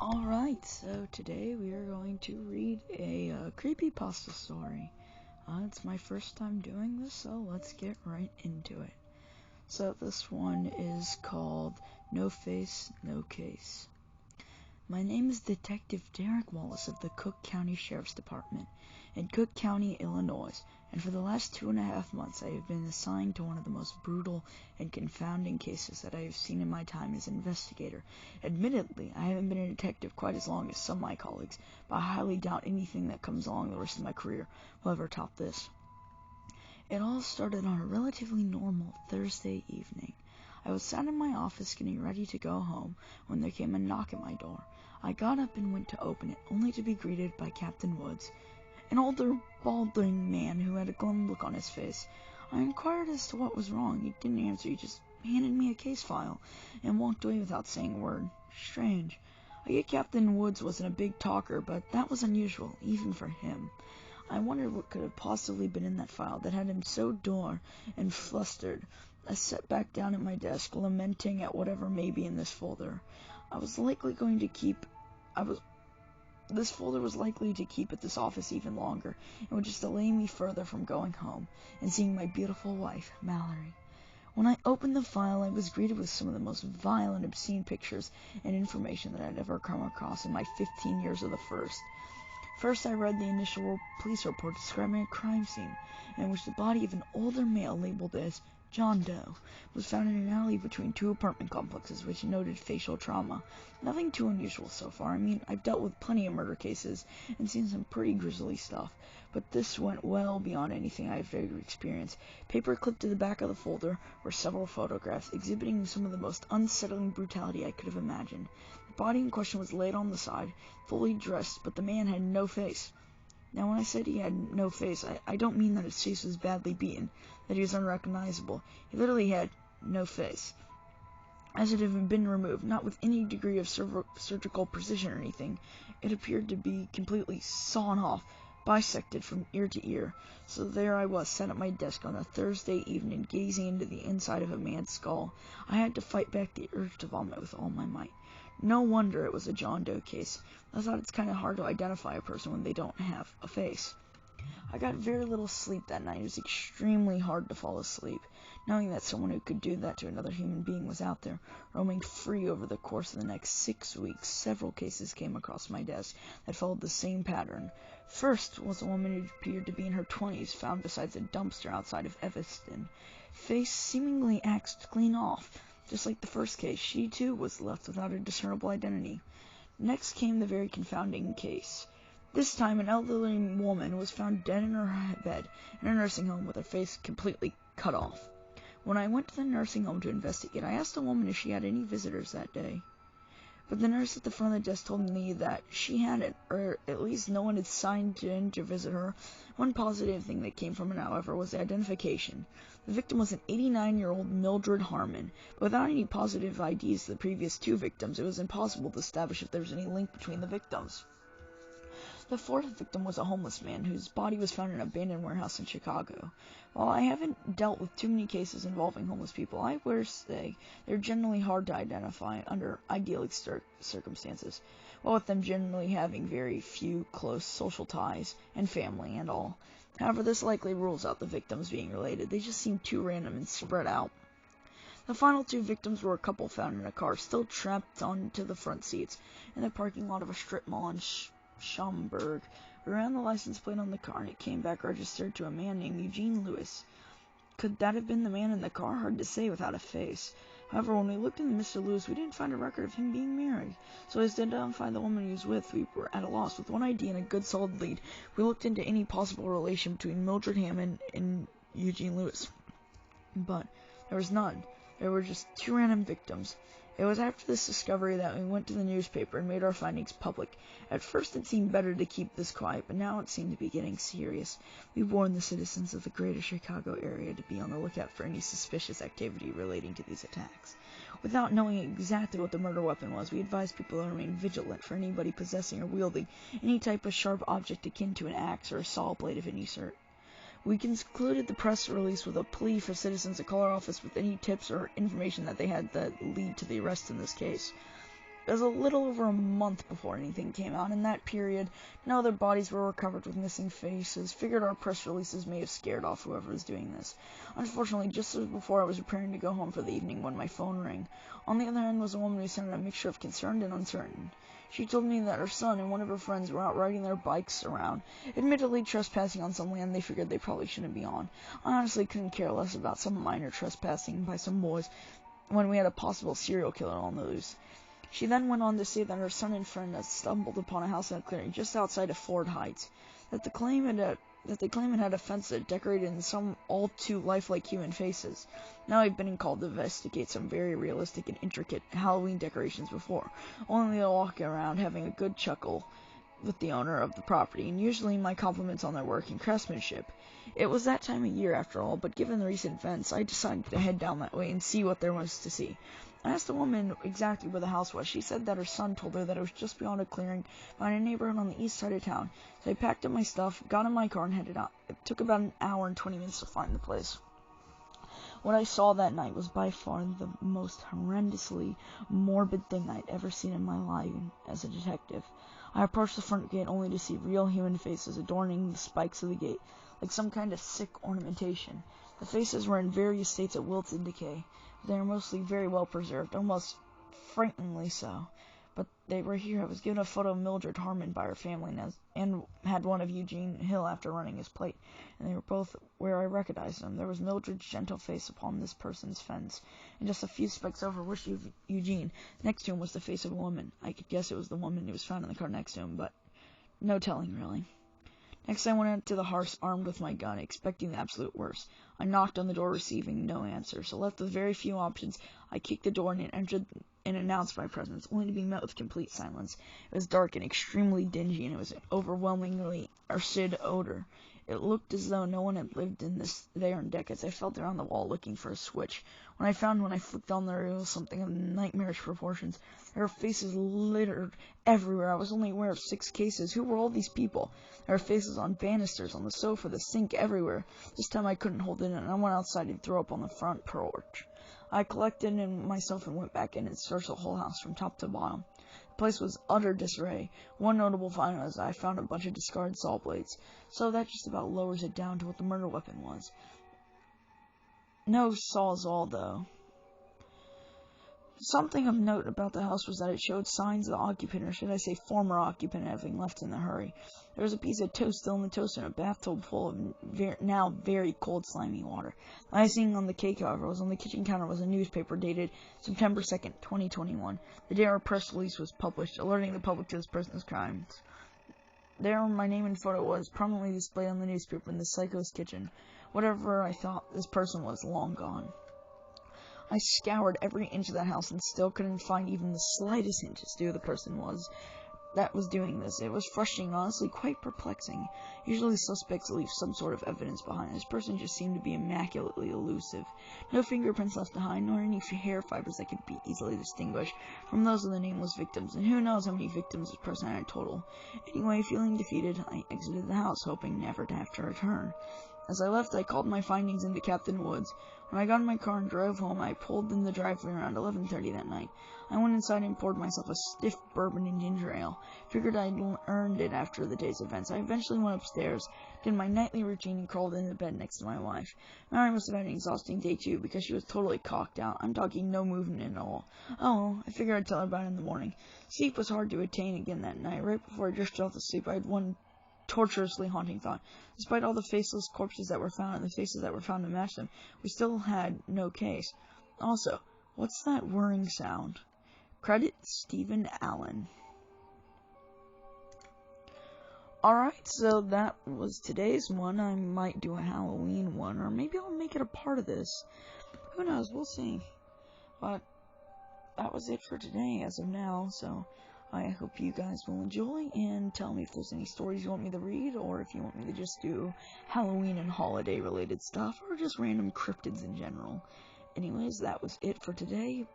Alright, so today we are going to read a creepypasta story. It's my first time doing this, so let's get right into it. So this one is called No Face, No Case. My name is Detective Derek Wallace of the Cook County Sheriff's Department in Cook County, Illinois, and for the last 2.5 months I have been assigned to one of the most brutal and confounding cases that I have seen in my time as investigator. Admittedly, I haven't been a detective quite as long as some of my colleagues, but I highly doubt anything that comes along the rest of my career will ever top this. It all started on a relatively normal Thursday evening. I was sat in my office getting ready to go home when there came a knock at my door. I got up and went to open it, only to be greeted by Captain Woods, an older, balding man who had a glum look on his face. I inquired as to what was wrong. He didn't answer. He just handed me a case file and walked away without saying a word. Strange. I get Captain Woods wasn't a big talker, but that was unusual, even for him. I wondered what could have possibly been in that file that had him so dour and flustered. I sat back down at my desk, lamenting at whatever may be in this folder. This folder was likely to keep at this office even longer, and would just delay me further from going home and seeing my beautiful wife, Mallory. When I opened the file, I was greeted with some of the most vile and obscene pictures and information that I'd ever come across in my 15 years of the force. First, I read the initial police report describing a crime scene in which the body of an older male labeled as John Doe was found in an alley between two apartment complexes, which noted facial trauma. Nothing too unusual so far. I mean, I've dealt with plenty of murder cases and seen some pretty grisly stuff, but this went well beyond anything I've ever experienced. Paper clipped to the back of the folder were several photographs exhibiting some of the most unsettling brutality I could have imagined. The body in question was laid on the side, fully dressed, but the man had no face. Now, when I said he had no face, I don't mean that his face was badly beaten, that he was unrecognizable. He literally had no face, as it had been removed, not with any degree of surgical precision or anything. It appeared to be completely sawn off, bisected from ear to ear. So there I was, sat at my desk on a Thursday evening, gazing into the inside of a man's skull. I had to fight back the urge to vomit with all my might. No wonder it was a John Doe case. I thought it's kind of hard to identify a person when they don't have a face. I got very little sleep that night. It was extremely hard to fall asleep, knowing that someone who could do that to another human being was out there, roaming free. Over the course of the next 6 weeks. Several cases came across my desk that followed the same pattern. First was a woman who appeared to be in her 20s, found beside a dumpster outside of Evanston. Face seemingly axed clean off. Just like the first case, she too was left without a discernible identity. Next came the very confounding case. This time, an elderly woman was found dead in her bed in a nursing home with her face completely cut off. When I went to the nursing home to investigate, I asked the woman if she had any visitors that day. But the nurse at the front of the desk told me that she hadn't, or at least no one had signed in to visit her. One positive thing that came from it, however, was the identification. The victim was an 89-year-old Mildred Harmon, but without any positive IDs to the previous two victims, it was impossible to establish if there was any link between the victims. The fourth victim was a homeless man whose body was found in an abandoned warehouse in Chicago. While I haven't dealt with too many cases involving homeless people, I will say they're generally hard to identify under ideal circumstances, while with them generally having very few close social ties and family and all. However, this likely rules out the victims being related. They just seem too random and spread out. The final two victims were a couple found in a car, still trapped onto the front seats, in the parking lot of a strip mall in Schaumburg. We ran the license plate on the car, and it came back registered to a man named Eugene Lewis. Could that have been the man in the car? Hard to say without a face. However, when we looked into Mr. Lewis, we didn't find a record of him being married. So as to identify the woman he was with, we were at a loss. With one ID and a good solid lead, we looked into any possible relation between Mildred Hammond and Eugene Lewis. But there was none. There were just two random victims. It was after this discovery that we went to the newspaper and made our findings public. At first it seemed better to keep this quiet, but now it seemed to be getting serious. We warned the citizens of the greater Chicago area to be on the lookout for any suspicious activity relating to these attacks. Without knowing exactly what the murder weapon was, we advised people to remain vigilant for anybody possessing or wielding any type of sharp object akin to an axe or a saw blade of any sort. We concluded the press release with a plea for citizens to call our office with any tips or information that they had that lead to the arrest in this case. It was a little over a month before anything came out. In that period, no other bodies were recovered with missing faces. Figured our press releases may have scared off whoever was doing this. Unfortunately, just as before I was preparing to go home for the evening when my phone rang. On the other end was a woman who sounded a mixture of concerned and uncertain. She told me that her son and one of her friends were out riding their bikes around, admittedly trespassing on some land they figured they probably shouldn't be on. I honestly couldn't care less about some minor trespassing by some boys when we had a possible serial killer on the loose. She then went on to say that her son and friend had stumbled upon a house in a clearing just outside of Ford Heights, that they claim it had a fence that decorated in some all too lifelike human faces. Now I've been called to investigate some very realistic and intricate Halloween decorations before, only to walk around having a good chuckle with the owner of the property, and usually my compliments on their work and craftsmanship. It was that time of year after all, but given the recent events, I decided to head down that way and see what there was to see. I asked the woman exactly where the house was. She said that her son told her that it was just beyond a clearing behind a neighborhood on the east side of town. So I packed up my stuff, got in my car, and headed out. It took about an hour and 20 minutes to find the place. What I saw that night was by far the most horrendously morbid thing I'd ever seen in my life as a detective. I approached the front gate only to see real human faces adorning the spikes of the gate, like some kind of sick ornamentation. The faces were in various states of wilted decay. They were mostly very well preserved, almost frighteningly so. But they were here. I was given a photo of Mildred Harmon by her family and had one of Eugene Hill after running his plate, and they were both where I recognized them. There was Mildred's gentle face upon this person's fence, and just a few specks over was Eugene. Next to him was the face of a woman. I could guess it was the woman who was found in the car next to him, but no telling, really. Next, I went out to the house armed with my gun, expecting the absolute worst. I knocked on the door, receiving no answer, so left with very few options. I kicked the door and entered and announced my presence, only to be met with complete silence. It was dark and extremely dingy, and it was an overwhelmingly acid odor. It looked as though no one had lived there in decades. I felt around the wall looking for a switch. When I flicked on there, it was something of nightmarish proportions. There were faces littered everywhere. I was only aware of 6 cases. Who were all these people? There were faces on banisters, on the sofa, the sink, everywhere. This time I couldn't hold it in, and I went outside and threw up on the front porch. I collected myself and went back in and searched the whole house from top to bottom. The place was utter disarray. One notable find was I found a bunch of discarded saw blades, so that just about lowers it down to what the murder weapon was. No sawzall, though. Something of note about the house was that it showed signs of the occupant, or should I say former occupant, having left in a hurry. There was a piece of toast still in the toaster and a bathtub full of now very cold, slimy water. The icing on the cake, however, was on the kitchen counter was a newspaper dated September 2nd, 2021, the day our press release was published, alerting the public to this person's crimes. There, my name and photo was prominently displayed on the newspaper in the psycho's kitchen. Whatever I thought, this person was long gone. I scoured every inch of that house and still couldn't find even the slightest hint as to who the person was that was doing this. It was frustrating, honestly quite perplexing. Usually suspects leave some sort of evidence behind. This person just seemed to be immaculately elusive. No fingerprints left behind, nor any hair fibers that could be easily distinguished from those of the nameless victims, and who knows how many victims this person had in total. Anyway, feeling defeated, I exited the house, hoping never to have to return. As I left, I called my findings into Captain Woods. When I got in my car and drove home, I pulled in the driveway around 11:30 that night. I went inside and poured myself a stiff bourbon and ginger ale. Figured I'd earned it after the day's events. I eventually went upstairs, did my nightly routine, and crawled into bed next to my wife. Mary must have had an exhausting day too, because she was totally cocked out. I'm talking no movement at all. Oh, I figured I'd tell her about it in the morning. Sleep was hard to attain again that night. Right before I drifted off to sleep, I had one torturously haunting thought. Despite all the faceless corpses that were found and the faces that were found to match them, we still had no case. Also, what's that whirring sound? Credit Stephen Allen. Alright, so that was today's one. I might do a Halloween one, or maybe I'll make it a part of this. Who knows, we'll see. But that was it for today as of now, so I hope you guys will enjoy, and tell me if there's any stories you want me to read, or if you want me to just do Halloween and holiday related stuff, or just random cryptids in general. Anyways, that was it for today.